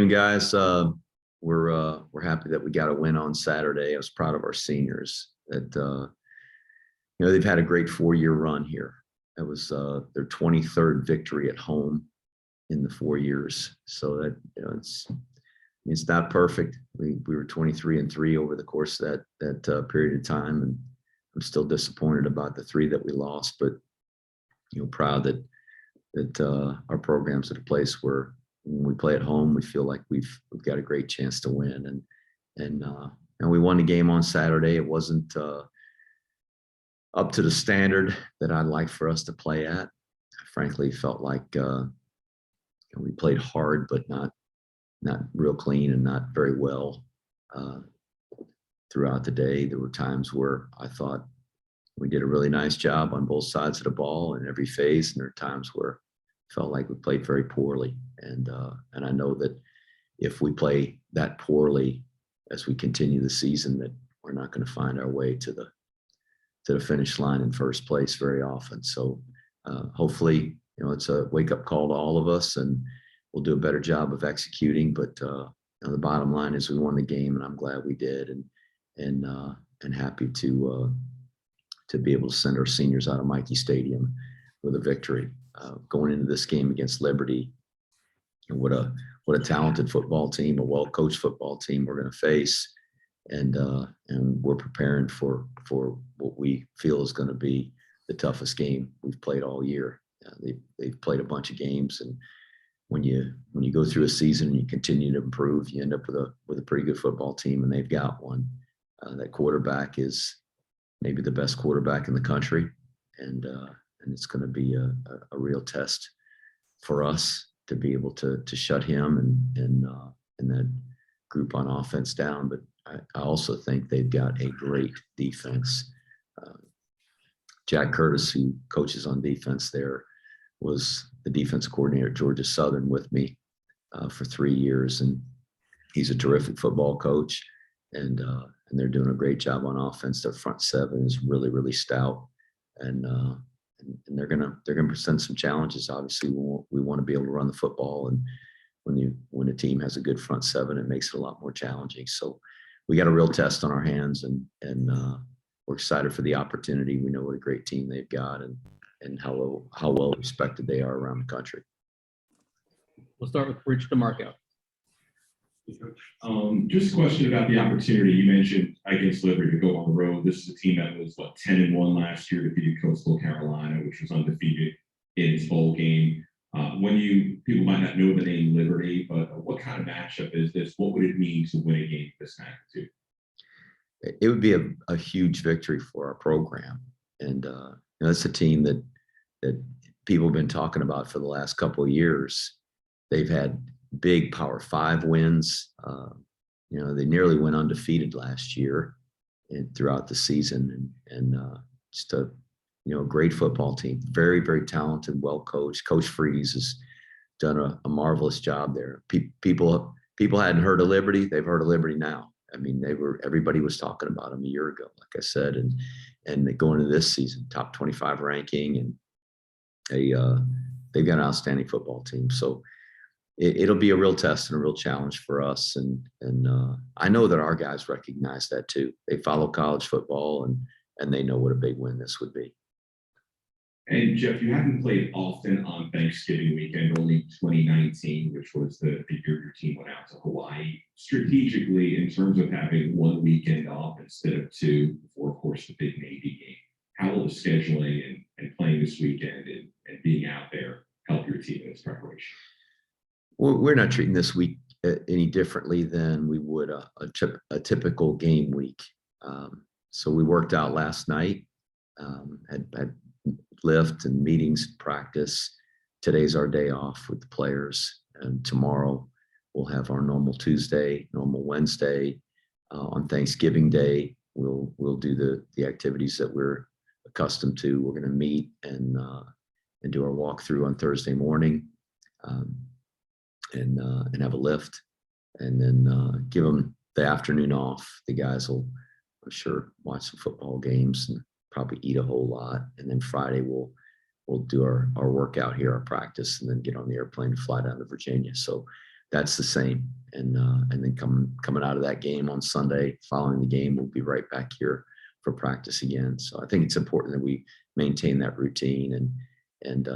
morning, guys. We're happy that we got a win on Saturday. I was proud of our seniors that they've had a great 4-year run here. That was their 23rd victory at home in the 4 years. So that it's not perfect. We were 23-3 over the course of that period of time, and I'm still disappointed about the 3 that we lost, but proud that our program's at a place where when we play at home, we feel like we've got a great chance to win. And we won the game on Saturday. It wasn't up to the standard that I'd like for us to play at. I frankly felt like we played hard, but not real clean and not very well throughout the day. There were times where I thought we did a really nice job on both sides of the ball in every phase, and there are times where I felt like we played very poorly. And I know that if we play that poorly as we continue the season, that we're not going to find our way to the finish line in first place very often. So hopefully, it's a wake-up call to all of us, and we'll do a better job of executing. But the bottom line is we won the game, and I'm glad we did, and happy to be able to send our seniors out of Mikey Stadium with a victory. Going into this game against Liberty, and what a talented football team, a well-coached football team we're going to face, and we're preparing for what we feel is going to be the toughest game we've played all year. They've played a bunch of games, and when you go through a season and you continue to improve, you end up with a pretty good football team, and they've got one. That quarterback is maybe the best quarterback in the country, and it's going to be a real test for us to be able to shut him and that group on offense down. But I also think they've got a great defense. Jack Curtis, who coaches on defense there, was the defense coordinator at Georgia Southern with me for 3 years, and he's a terrific football coach, and they're doing a great job on offense. Their front seven is really, really stout, and they're gonna present some challenges. Obviously, we want to be able to run the football, and when a team has a good front seven, it makes it a lot more challenging. So we got a real test on our hands, and we're excited for the opportunity. We know what a great team they've got, and how well respected they are around the country. We'll start with Rich DeMarco. Just a question about the opportunity. You mentioned against Liberty to go on the road. This is a team that was 10-1 last year, defeated Coastal Carolina, which was undefeated in its bowl game. People might not know the name Liberty, but what kind of matchup is this? What would it mean to win a game of this magnitude? It would be a huge victory for our program, and it's a team that people have been talking about for the last couple of years. They've had big Power 5 wins. They nearly went undefeated last year and throughout the season, and just a great football team. Very, very talented, well coached. Coach Freeze has done a marvelous job there. People hadn't heard of Liberty. They've heard of Liberty now. I mean, everybody was talking about them a year ago, like I said, and going into this season, top 25 ranking, and they've got an outstanding football team. So it'll be a real test and a real challenge for us. And I know that our guys recognize that too. They follow college football, and they know what a big win this would be. And Jeff, you haven't played often on Thanksgiving weekend, only 2019, which was the year your team went out to Hawaii. Strategically, in terms of having one weekend off instead of 2, before, of course, the big Navy game, how will the scheduling and playing this weekend and being out there help your team in its preparation? We're not treating this week any differently than we would a typical game week. So we worked out last night, had lift and meetings, practice. Today's our day off with the players, and tomorrow we'll have our normal Tuesday, normal Wednesday. On Thanksgiving Day, we'll do the activities that we're accustomed to. We're going to meet and do our walkthrough on Thursday morning, and have a lift, and then give them the afternoon off. The guys will, I'm sure, watch some football games and probably eat a whole lot. And then Friday we'll do our workout here, our practice, and then get on the airplane to fly down to Virginia. So that's the same. and then coming out of that game on Sunday, following the game, we'll be right back here for practice again. So I think it's important that we maintain that routine, and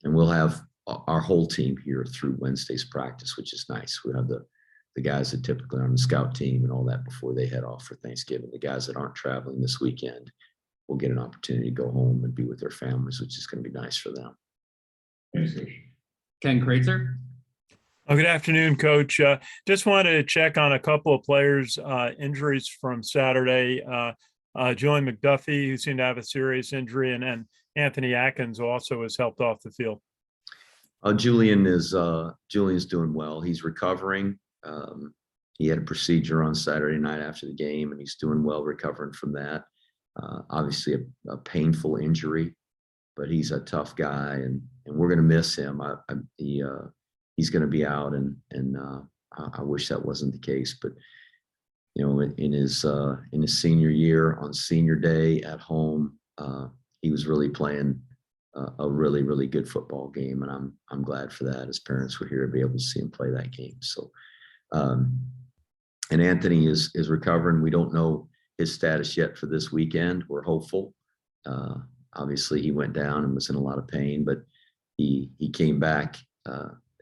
we'll have our whole team here through Wednesday's practice, which is nice. We have the guys that typically are on the scout team and all that before they head off for Thanksgiving. The guys that aren't traveling this weekend will get an opportunity to go home and be with their families, which is going to be nice for them. Thanks, Coach. Ken Kreitzer. Oh, good afternoon, Coach. Just wanted to check on a couple of players' injuries from Saturday. Julian McDuffie, who seemed to have a serious injury, and Anthony Atkins also was helped off the field. Julian's doing well. He's recovering. He had a procedure on Saturday night after the game, and he's doing well recovering from that. Obviously a painful injury, but he's a tough guy, and we're going to miss him. He's going to be out, and I wish that wasn't the case. But you know, in his senior year, on senior day at home, he was really playing a really, really good football game, and I'm glad for that. His parents were here to be able to see him play that game. So, and Anthony is recovering. We don't know his status yet for this weekend. We're hopeful. Obviously, he went down and was in a lot of pain, but he came back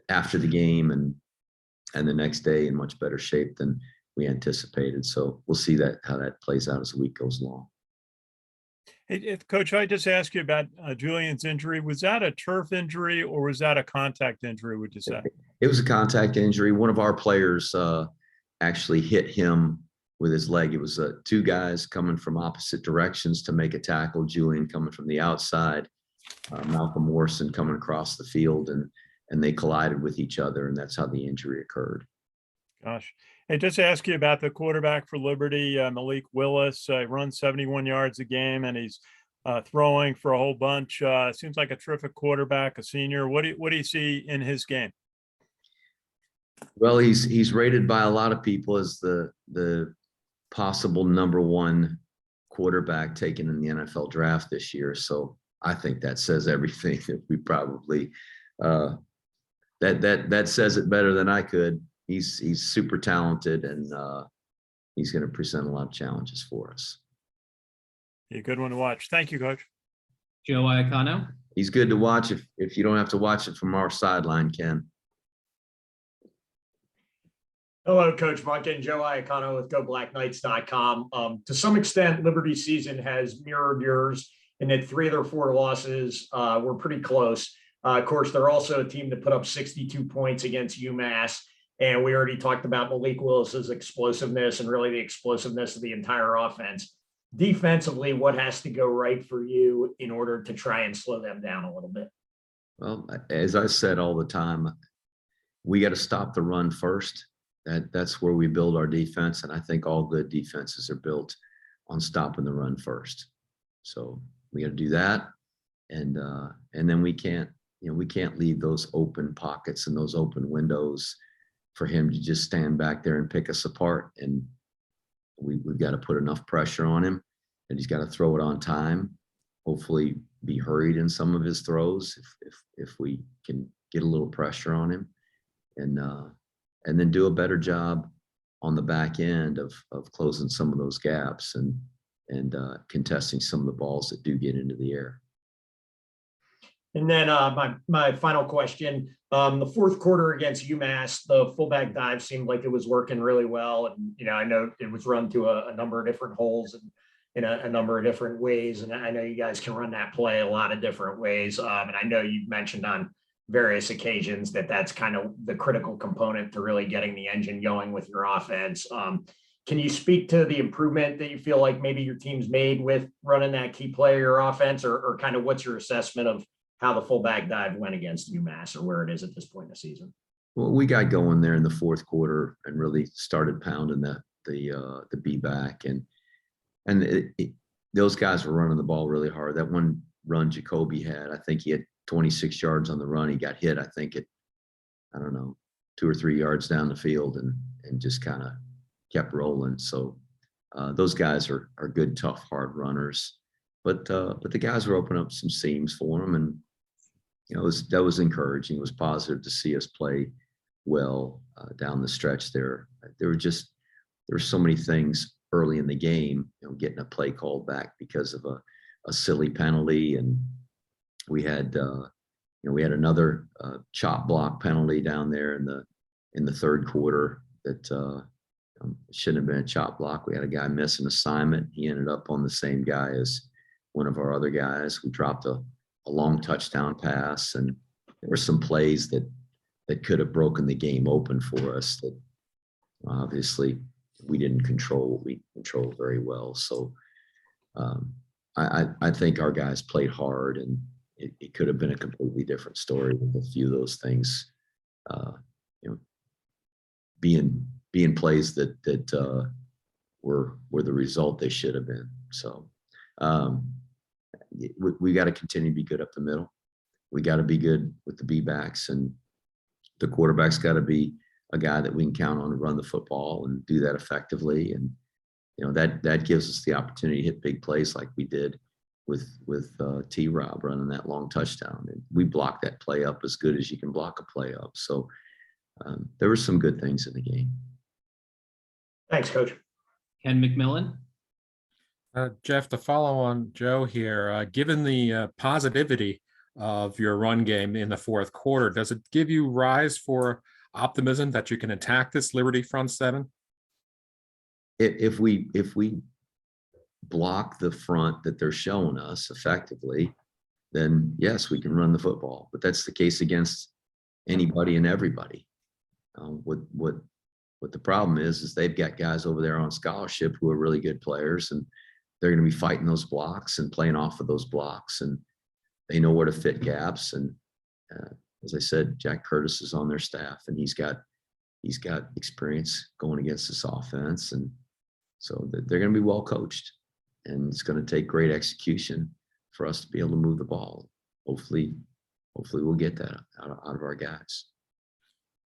after the game and the next day in much better shape than we anticipated. So we'll see how that plays out as the week goes along. Hey, Coach, I just asked you about Julian's injury. Was that a turf injury or was that a contact injury, would you say? It was a contact injury. One of our players actually hit him with his leg. It was two guys coming from opposite directions to make a tackle. Julian coming from the outside, Malcolm Morrison coming across the field, and they collided with each other, and that's how the injury occurred. Gosh. Hey, just ask you about the quarterback for Liberty, Malik Willis. Runs 71 yards a game, and he's throwing for a whole bunch. Seems like a terrific quarterback, a senior. What do you see in his game? Well, he's rated by a lot of people as the possible #1 quarterback taken in the NFL draft this year. So I think that says everything. That we probably that says it better than I could. He's super talented, and he's going to present a lot of challenges for us. A good one to watch. Thank you, Coach. Joe Iacano. He's good to watch if you don't have to watch it from our sideline, Ken. Hello, Coach Monken. Joe Iacano with GoBlackKnights.com. To some extent, Liberty's season has mirrored yours in that 3 of their 4 losses were pretty close. Of course, they're also a team that put up 62 points against UMass. And we already talked about Malik Willis's explosiveness and really the explosiveness of the entire offense. Defensively, what has to go right for you in order to try and slow them down a little bit? Well, as I said all the time, we got to stop the run first. That's where we build our defense, and I think all good defenses are built on stopping the run first. So we got to do that, and then we can't leave those open pockets and those open windows for him to just stand back there and pick us apart. And we've got to put enough pressure on him, and he's got to throw it on time. Hopefully, be hurried in some of his throws if we can get a little pressure on him, and then do a better job on the back end of closing some of those gaps and contesting some of the balls that do get into the air. And then my final question, the fourth quarter against UMass, the fullback dive seemed like it was working really well. And, I know it was run to a number of different holes and in a number of different ways. And I know you guys can run that play a lot of different ways. And I know you've mentioned on various occasions that's kind of the critical component to really getting the engine going with your offense. Can you speak to the improvement that you feel like maybe your team's made with running that key play of your offense, or kind of what's your assessment of how the fullback dive went against UMass, or where it is at this point in the season? Well, we got going there in the fourth quarter and really started pounding the B back, and those guys were running the ball really hard. That one run Jacoby had, I think he had 26 yards on the run. He got hit, I think, at 2 or 3 yards down the field, and just kind of kept rolling. So those guys are good, tough, hard runners. But the guys were opening up some seams for them, and that was encouraging. It was positive to see us play well down the stretch there. There were so many things early in the game, getting a play called back because of a silly penalty. And we had, we had another chop block penalty down there in the third quarter that shouldn't have been a chop block. We had a guy miss an assignment. He ended up on the same guy as one of our other guys. We dropped a long touchdown pass, and there were some plays that could have broken the game open for us that obviously we didn't control what we controlled very well. So I think our guys played hard, and it could have been a completely different story with a few of those things, being plays that were the result they should have been. So we got to continue to be good up the middle. We got to be good with the B-backs, and the quarterback's got to be a guy that we can count on to run the football and do that effectively. And that gives us the opportunity to hit big plays like we did with T-Rob running that long touchdown. And we blocked that play up as good as you can block a play up. So there were some good things in the game. Thanks, Coach. Ken McMillan. Jeff, to follow on Joe here, given the positivity of your run game in the fourth quarter, does it give you rise for optimism that you can attack this Liberty front seven? If we block the front that they're showing us effectively, then yes, we can run the football. But that's the case against anybody and everybody. What the problem is they've got guys over there on scholarship who are really good players, and they're going to be fighting those blocks and playing off of those blocks, and they know where to fit gaps. And as I said, Jack Curtis is on their staff, and he's got experience going against this offense, and so they're going to be well coached, and it's going to take great execution for us to be able to move the ball. Hopefully we'll get that out of our guys.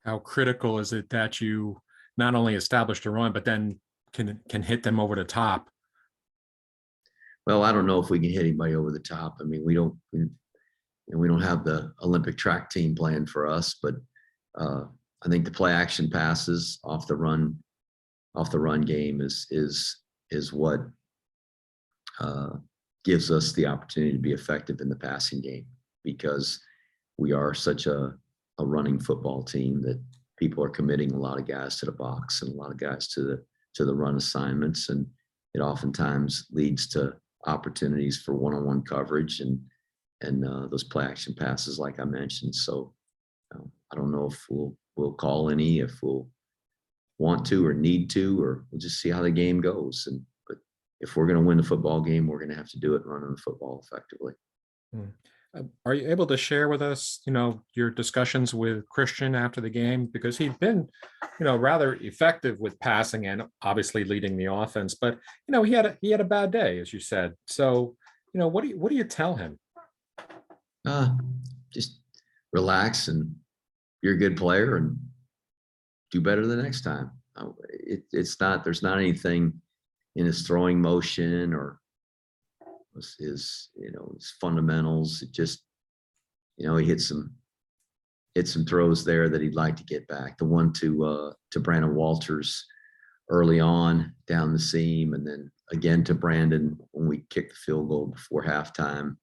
How critical is it that you not only establish a run, but then can hit them over the top? Well, I don't know if we can hit anybody over the top. I mean, we don't have the Olympic track team playing for us, but I think the play action passes off the run game is what gives us the opportunity to be effective in the passing game, because we are such a running football team that people are committing a lot of guys to the box and a lot of guys to the run assignments, and it oftentimes leads to opportunities for one-on-one coverage and those play action passes like I mentioned. So I don't know if we'll call any, if we'll want to or need to, or we'll just see how the game goes. But if we're going to win the football game, we're going to have to do it running the football effectively. Are you able to share with us, your discussions with Christian after the game? Because he'd been, rather effective with passing and obviously leading the offense, but he had a bad day, as you said. So, what do you tell him? Just relax, and you're a good player, and do better the next time. There's not anything in his throwing motion or his fundamentals. It just, he hit some throws there that he'd like to get back. The one to Brandon Walters early on down the seam, and then again to Brandon when we kicked the field goal before halftime.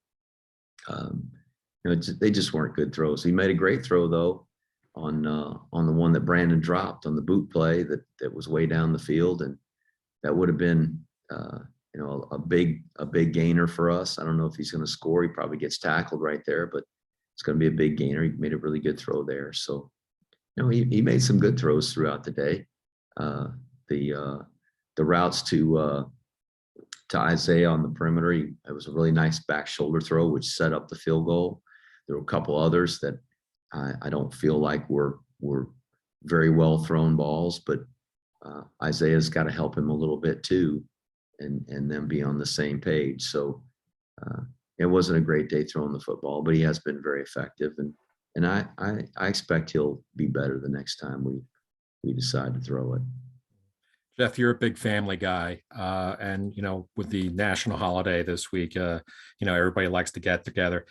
They just weren't good throws. He made a great throw though on the one that Brandon dropped on the boot play that was way down the field, and that would have been a big gainer for us. I don't know if he's going to score. He probably gets tackled right there, but it's going to be a big gainer. He made a really good throw there. So, he made some good throws throughout the day. The routes to Isaiah on the perimeter, it was a really nice back shoulder throw, which set up the field goal. There were a couple others that I don't feel like were very well thrown balls, but Isaiah's got to help him a little bit too, and them be on the same page. So it wasn't a great day throwing the football, but he has been very effective, and I expect he'll be better the next time we decide to throw it. Jeff, you're a big family guy, and with the national holiday this week, everybody likes to get together.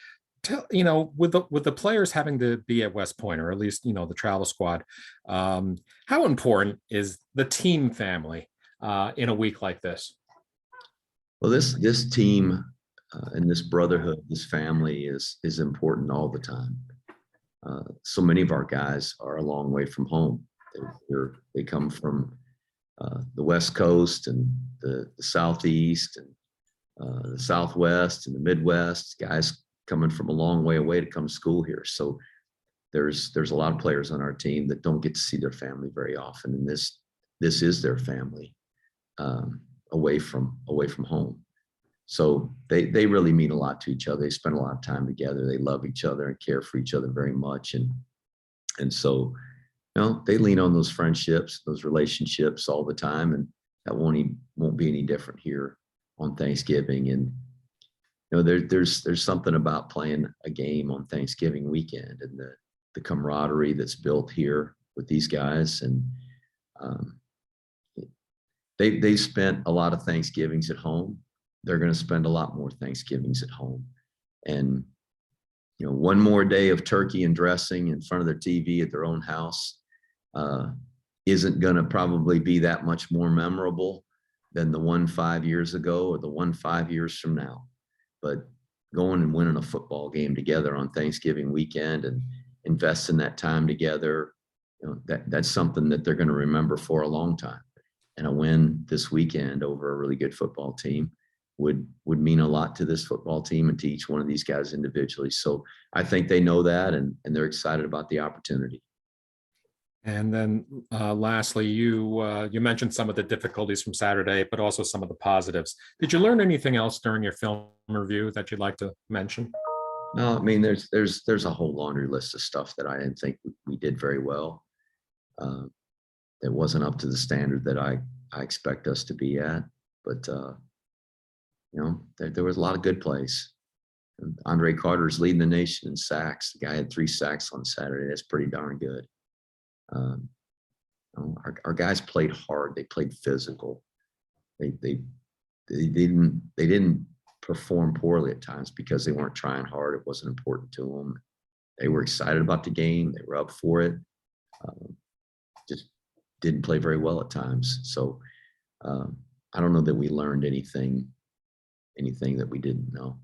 with the players having to be at West Point, or at least the travel squad, how important is the team family in a week like this? Well, this team and this brotherhood, this family is important all the time. So many of our guys are a long way from home. They come from the West Coast and the Southeast and the Southwest and the Midwest. Guys coming from a long way away to come to school here. So there's a lot of players on our team that don't get to see their family very often, and this is their family away from home. So they really mean a lot to each other. They spend a lot of time together. They love each other and care for each other very much, and so they lean on those friendships, those relationships all the time, and that won't be any different here on Thanksgiving. And there's something about playing a game on Thanksgiving weekend and the camaraderie that's built here with these guys. And they spent a lot of Thanksgivings at home. They're going to spend a lot more Thanksgivings at home. And one more day of turkey and dressing in front of their TV at their own house isn't going to probably be that much more memorable than the one 5 years ago or the one 5 years from now. But going and winning a football game together on Thanksgiving weekend and investing that time together, that's something that they're going to remember for a long time. And a win this weekend over a really good football team would mean a lot to this football team and to each one of these guys individually. So I think they know that, and they're excited about the opportunity. And then lastly, you mentioned some of the difficulties from Saturday, but also some of the positives. Did you learn anything else during your film review that you'd like to mention? No, I mean, there's a whole laundry list of stuff that I didn't think we did very well. It wasn't up to the standard that I expect us to be at, but there was a lot of good plays. And Andre Carter's leading the nation in sacks. The guy had 3 sacks on Saturday. That's pretty darn good. Our guys played hard. They played physical. They didn't perform poorly at times because they weren't trying hard. It wasn't important to them. They were excited about the game. They were up for it. Just didn't play very well at times. So I don't know that we learned anything that we didn't know.